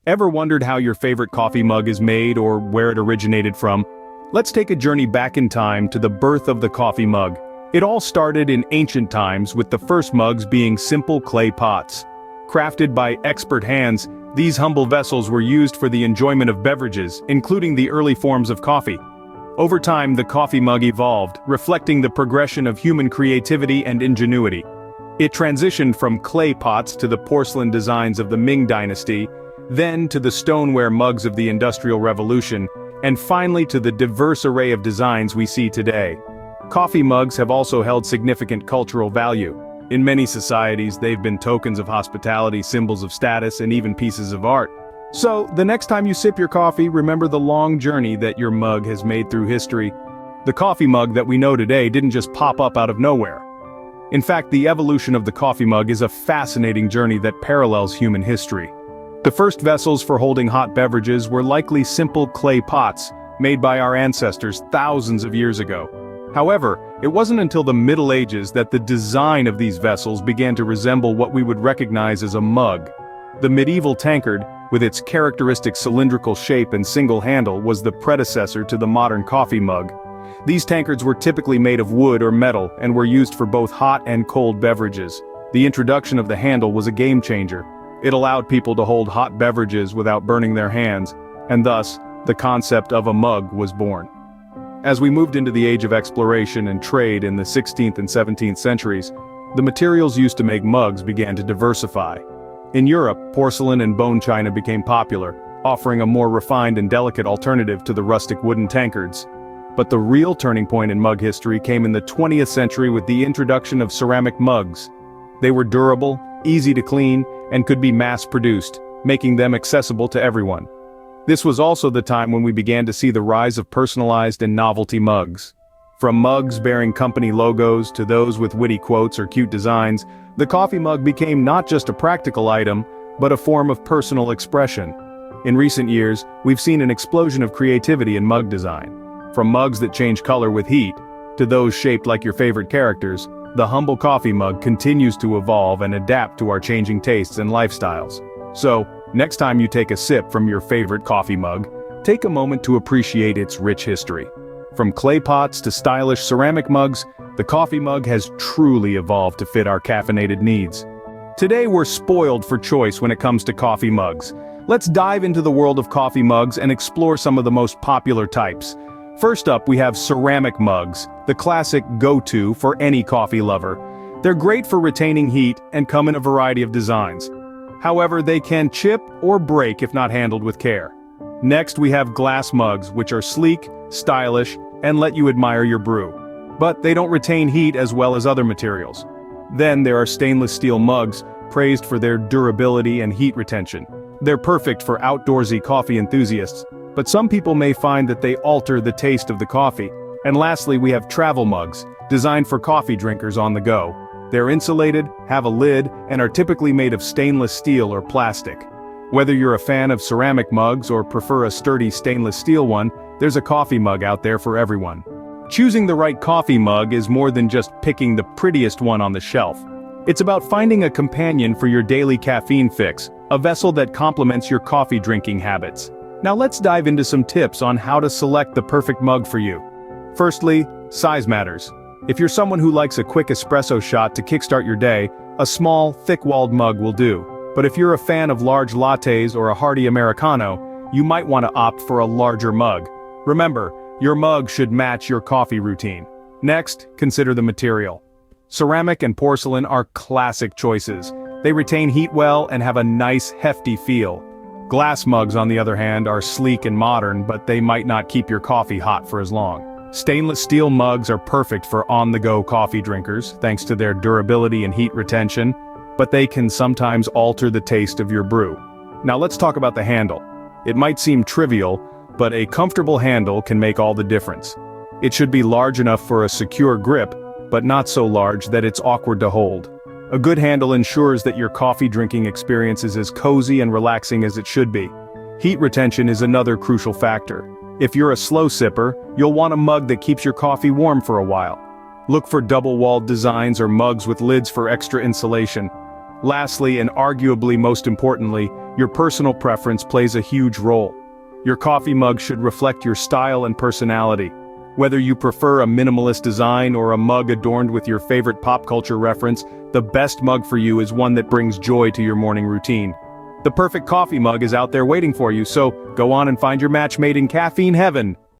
Ever wondered how your favorite coffee mug is made or where it originated from? Let's take a journey back in time to the birth of the coffee mug. It all started in ancient times with the first mugs being simple clay pots. Crafted by expert hands, these humble vessels were used for the enjoyment of beverages, including the early forms of coffee. Over time, the coffee mug evolved, reflecting the progression of human creativity and ingenuity. It transitioned from clay pots to the porcelain designs of the Ming Dynasty, then to the stoneware mugs of the Industrial Revolution, and finally to the diverse array of designs we see today. Coffee mugs have also held significant cultural value. In many societies, they've been tokens of hospitality, symbols of status, and even pieces of art. So, the next time you sip your coffee, remember the long journey that your mug has made through history. The coffee mug that we know today didn't just pop up out of nowhere. In fact, the evolution of the coffee mug is a fascinating journey that parallels human history. The first vessels for holding hot beverages were likely simple clay pots, made by our ancestors thousands of years ago. However, it wasn't until the Middle Ages that the design of these vessels began to resemble what we would recognize as a mug. The medieval tankard, with its characteristic cylindrical shape and single handle, was the predecessor to the modern coffee mug. These tankards were typically made of wood or metal and were used for both hot and cold beverages. The introduction of the handle was a game changer. It allowed people to hold hot beverages without burning their hands, and thus, the concept of a mug was born. As we moved into the age of exploration and trade in the 16th and 17th centuries, the materials used to make mugs began to diversify. In Europe, porcelain and bone china became popular, offering a more refined and delicate alternative to the rustic wooden tankards. But the real turning point in mug history came in the 20th century with the introduction of ceramic mugs. They were durable, easy to clean, and could be mass-produced, making them accessible to everyone. This was also the time when we began to see the rise of personalized and novelty mugs. From mugs bearing company logos to those with witty quotes or cute designs, the coffee mug became not just a practical item, but a form of personal expression. In recent years, we've seen an explosion of creativity in mug design. From mugs that change color with heat, to those shaped like your favorite characters, the humble coffee mug continues to evolve and adapt to our changing tastes and lifestyles. So, next time you take a sip from your favorite coffee mug, take a moment to appreciate its rich history. From clay pots to stylish ceramic mugs, the coffee mug has truly evolved to fit our caffeinated needs. Today we're spoiled for choice when it comes to coffee mugs. Let's dive into the world of coffee mugs and explore some of the most popular types. First up, we have ceramic mugs, the classic go-to for any coffee lover. They're great for retaining heat and come in a variety of designs. However, they can chip or break if not handled with care. Next, we have glass mugs, which are sleek, stylish, and let you admire your brew. But they don't retain heat as well as other materials. Then there are stainless steel mugs, praised for their durability and heat retention. They're perfect for outdoorsy coffee enthusiasts, but some people may find that they alter the taste of the coffee. And lastly, we have travel mugs, designed for coffee drinkers on the go. They're insulated, have a lid, and are typically made of stainless steel or plastic. Whether you're a fan of ceramic mugs or prefer a sturdy stainless steel one, there's a coffee mug out there for everyone. Choosing the right coffee mug is more than just picking the prettiest one on the shelf. It's about finding a companion for your daily caffeine fix, a vessel that complements your coffee drinking habits. Now let's dive into some tips on how to select the perfect mug for you. Firstly, size matters. If you're someone who likes a quick espresso shot to kickstart your day, a small, thick-walled mug will do. But if you're a fan of large lattes or a hearty Americano, you might want to opt for a larger mug. Remember, your mug should match your coffee routine. Next, consider the material. Ceramic and porcelain are classic choices. They retain heat well and have a nice, hefty feel. Glass mugs, on the other hand, are sleek and modern, but they might not keep your coffee hot for as long. Stainless steel mugs are perfect for on-the-go coffee drinkers, thanks to their durability and heat retention, but they can sometimes alter the taste of your brew. Now let's talk about the handle. It might seem trivial, but a comfortable handle can make all the difference. It should be large enough for a secure grip, but not so large that it's awkward to hold. A good handle ensures that your coffee drinking experience is as cozy and relaxing as it should be. Heat retention is another crucial factor. If you're a slow sipper, you'll want a mug that keeps your coffee warm for a while. Look for double-walled designs or mugs with lids for extra insulation. Lastly, and arguably most importantly, your personal preference plays a huge role. Your coffee mug should reflect your style and personality. Whether you prefer a minimalist design or a mug adorned with your favorite pop culture reference, the best mug for you is one that brings joy to your morning routine. The perfect coffee mug is out there waiting for you, so go on and find your match made in caffeine heaven.